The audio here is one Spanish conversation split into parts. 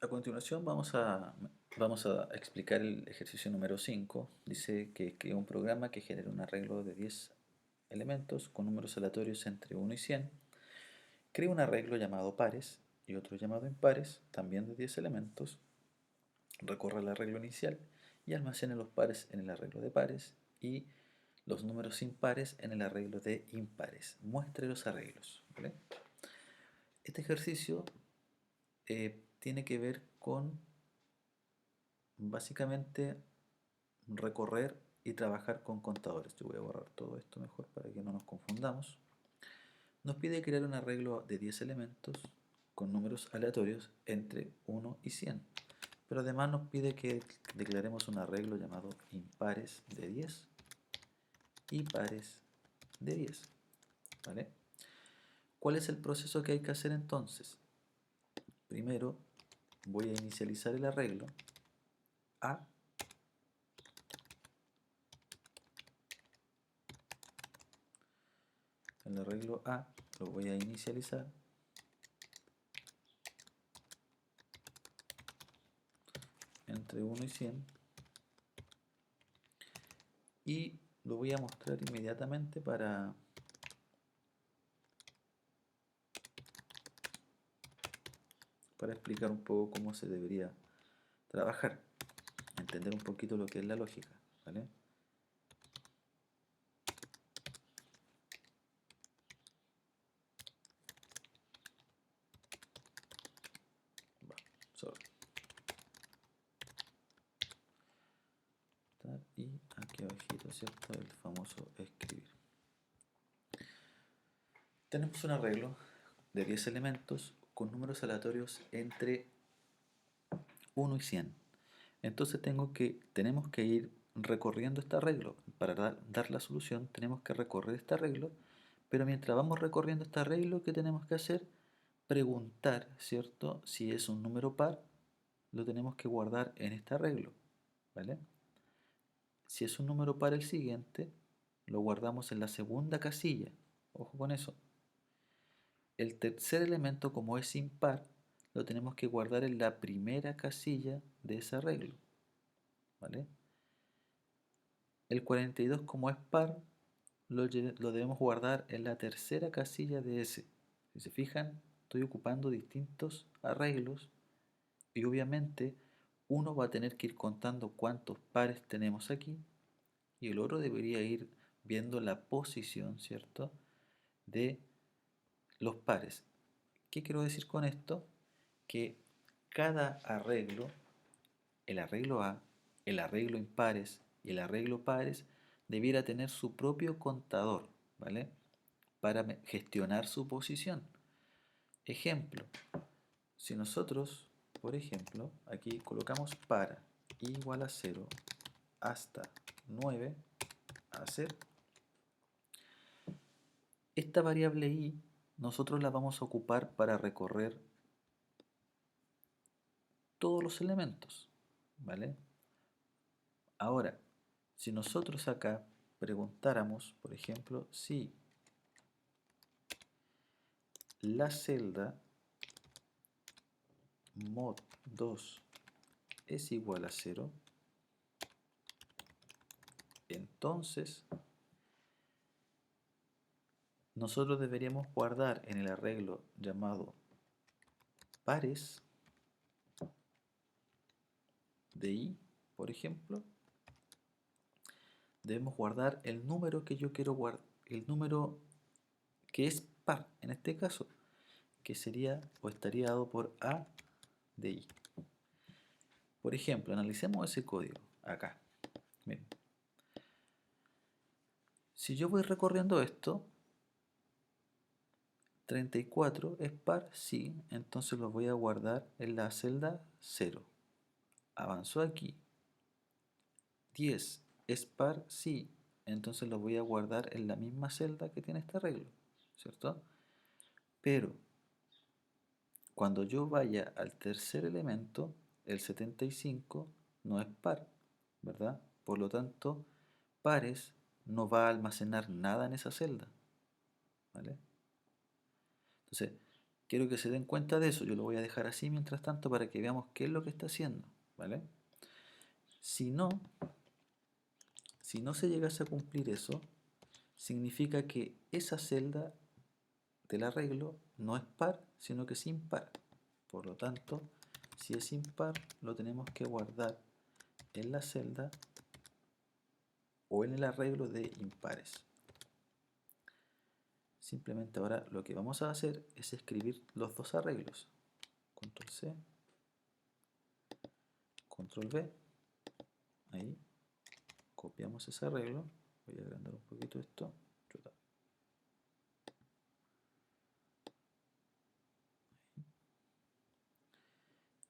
A continuación vamos a explicar el ejercicio número 5. Dice que crea un programa que genera un arreglo de 10 elementos con números aleatorios entre 1 y 100. Crea un arreglo llamado pares y otro llamado impares, también de 10 elementos. Recorre el arreglo inicial y almacena los pares en el arreglo de pares y los números impares en el arreglo de impares. Muestre los arreglos, ¿vale? Este ejercicio tiene que ver con básicamente recorrer y trabajar con contadores. Yo voy a borrar todo esto mejor para que no nos confundamos. Nos pide crear un arreglo de 10 elementos con números aleatorios entre 1 y 100. Pero además nos pide que declaremos un arreglo llamado impares de 10 y pares de 10. ¿Vale? ¿Cuál es el proceso que hay que hacer entonces? Primero voy a inicializar el arreglo A. El arreglo A lo voy a inicializar entre 1 y 100 y lo voy a mostrar inmediatamente para explicar un poco cómo se debería trabajar, entender un poquito lo que es la lógica, ¿vale? Sorry. Y aquí abajito, ¿cierto? El famoso escribir. Tenemos un arreglo de 10 elementos con números aleatorios entre 1 y 100. Entonces tenemos que ir recorriendo este arreglo. Para dar la solución tenemos que recorrer este arreglo, pero mientras vamos recorriendo este arreglo, ¿qué tenemos que hacer? Preguntar, ¿cierto? Si es un número par, lo tenemos que guardar en este arreglo, ¿vale? Si es un número par el siguiente, lo guardamos en la segunda casilla. Ojo con eso. El tercer elemento, como es impar, lo tenemos que guardar en la primera casilla de ese arreglo, ¿vale? El 42, como es par, lo debemos guardar en la tercera casilla de ese. Si se fijan, estoy ocupando distintos arreglos y obviamente uno va a tener que ir contando cuántos pares tenemos aquí y el otro debería ir viendo la posición, ¿cierto?, de los pares. ¿Qué quiero decir con esto? Que cada arreglo, el arreglo A, el arreglo impares y el arreglo pares, debiera tener su propio contador, ¿vale? Para gestionar su posición. Ejemplo, si nosotros, por ejemplo, aquí colocamos para igual a 0 hasta 9 a 0, esta variable i nosotros la vamos a ocupar para recorrer todos los elementos, ¿vale? Ahora, si nosotros acá preguntáramos, por ejemplo, si la celda mod 2 es igual a 0, entonces nosotros deberíamos guardar en el arreglo llamado pares de i, por ejemplo, debemos guardar el número que yo quiero guardar, el número que es par en este caso, que sería o estaría dado por a de i. Por ejemplo, analicemos ese código acá. Miren. Si yo voy recorriendo esto, 34 es par, sí, entonces lo voy a guardar en la celda 0. Avanzó aquí. 10 es par, sí, entonces lo voy a guardar en la misma celda que tiene este arreglo, ¿cierto? Pero cuando yo vaya al tercer elemento, el 75 no es par, ¿verdad? Por lo tanto, pares no va a almacenar nada en esa celda, ¿vale? Entonces, quiero que se den cuenta de eso. Yo lo voy a dejar así mientras tanto para que veamos qué es lo que está haciendo, ¿vale? Si no, si no se llegase a cumplir eso, significa que esa celda del arreglo no es par, sino que es impar. Por lo tanto, si es impar, lo tenemos que guardar en la celda o en el arreglo de impares. Simplemente ahora lo que vamos a hacer es escribir los dos arreglos. Control C, Control V, ahí, copiamos ese arreglo. Voy a agrandar un poquito esto.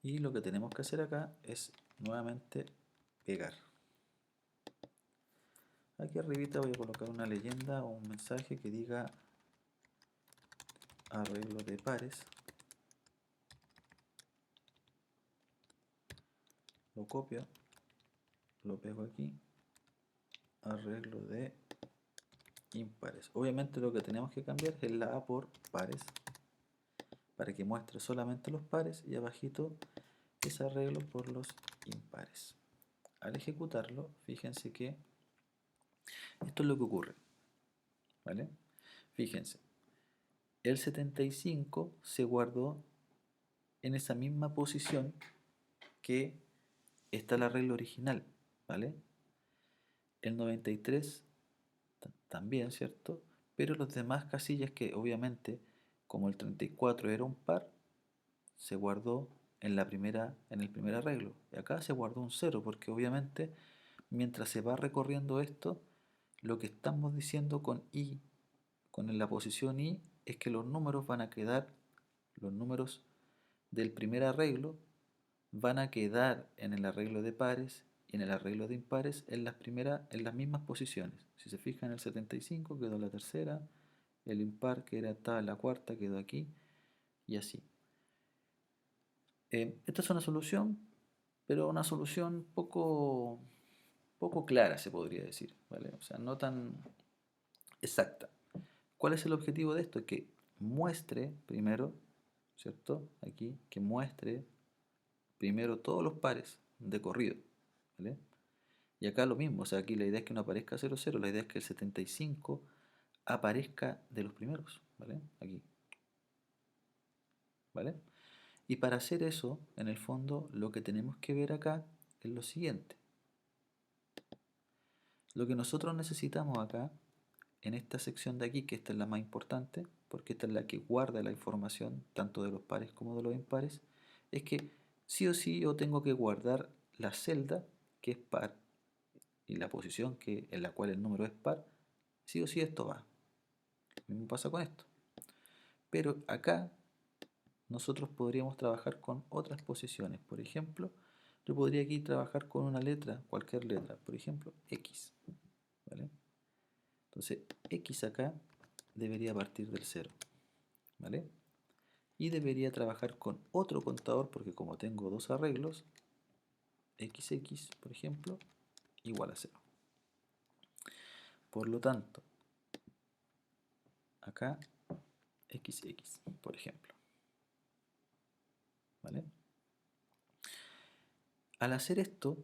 Y lo que tenemos que hacer acá es nuevamente pegar. Aquí arribita voy a colocar una leyenda o un mensaje que diga arreglo de pares. Lo copio, lo pego aquí, arreglo de impares. Obviamente lo que tenemos que cambiar es la A por pares, para que muestre solamente los pares, y abajito es arreglo por los impares. Al ejecutarlo, fíjense que esto es lo que ocurre, ¿vale? Fíjense, el 75 se guardó en esa misma posición que está el arreglo original, ¿vale? El 93 también, ¿cierto? Pero los demás casillas que obviamente, como el 34 era un par, se guardó en el primer arreglo. Y acá se guardó un 0 porque obviamente mientras se va recorriendo esto, lo que estamos diciendo con I, con la posición I, es que los números van a quedar, los números del primer arreglo van a quedar en el arreglo de pares y en el arreglo de impares en las mismas posiciones. Si se fijan, el 75 quedó en la tercera, el impar que estaba en la cuarta quedó aquí, y así. Esta es una solución, pero una solución poco clara, se podría decir, ¿vale? O sea, no tan exacta. ¿Cuál es el objetivo de esto? Que muestre primero, ¿cierto? Aquí, que muestre primero todos los pares de corrido, ¿vale? Y acá lo mismo, o sea, aquí la idea es que no aparezca 0, 0, la idea es que el 75 aparezca de los primeros, ¿vale? Aquí, ¿vale? Y para hacer eso, en el fondo, lo que tenemos que ver acá es lo siguiente. Lo que nosotros necesitamos acá, en esta sección de aquí, que esta es la más importante, porque esta es la que guarda la información tanto de los pares como de los impares, es que sí o sí yo tengo que guardar la celda que es par y la posición en la cual el número es par, sí o sí esto va. Lo mismo pasa con esto. Pero acá nosotros podríamos trabajar con otras posiciones. Por ejemplo, yo podría aquí trabajar con una letra, cualquier letra, por ejemplo, X, ¿vale? Entonces, X acá debería partir del 0, ¿vale? Y debería trabajar con otro contador, porque como tengo dos arreglos, XX, por ejemplo, igual a 0. Por lo tanto, acá XX, por ejemplo, ¿vale? Al hacer esto,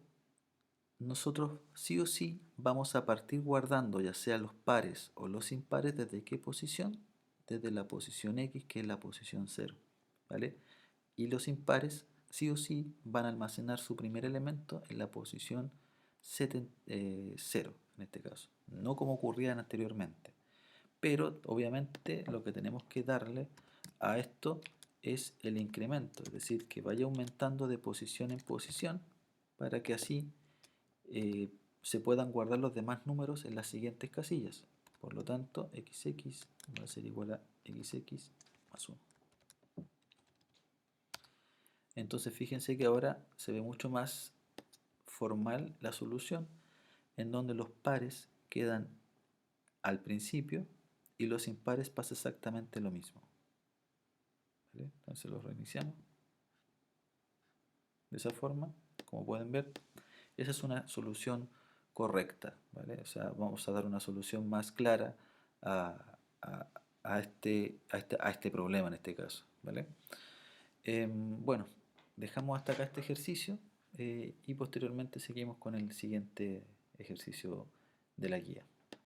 nosotros sí o sí vamos a partir guardando ya sea los pares o los impares. ¿Desde qué posición? Desde la posición X, que es la posición 0, ¿vale? Y los impares sí o sí van a almacenar su primer elemento en la posición 0, en este caso, no como ocurría anteriormente. Pero obviamente lo que tenemos que darle a esto es el incremento, es decir, que vaya aumentando de posición en posición para que así se puedan guardar los demás números en las siguientes casillas. Por lo tanto, XX va a ser igual a XX más 1. Entonces fíjense que ahora se ve mucho más formal la solución, en donde los pares quedan al principio y los impares pasa exactamente lo mismo. ¿Vale? Entonces los reiniciamos de esa forma, como pueden ver. Esa es una solución correcta, ¿vale? O sea, vamos a dar una solución más clara a a este problema en este caso, ¿vale? Bueno, dejamos hasta acá este ejercicio y posteriormente seguimos con el siguiente ejercicio de la guía.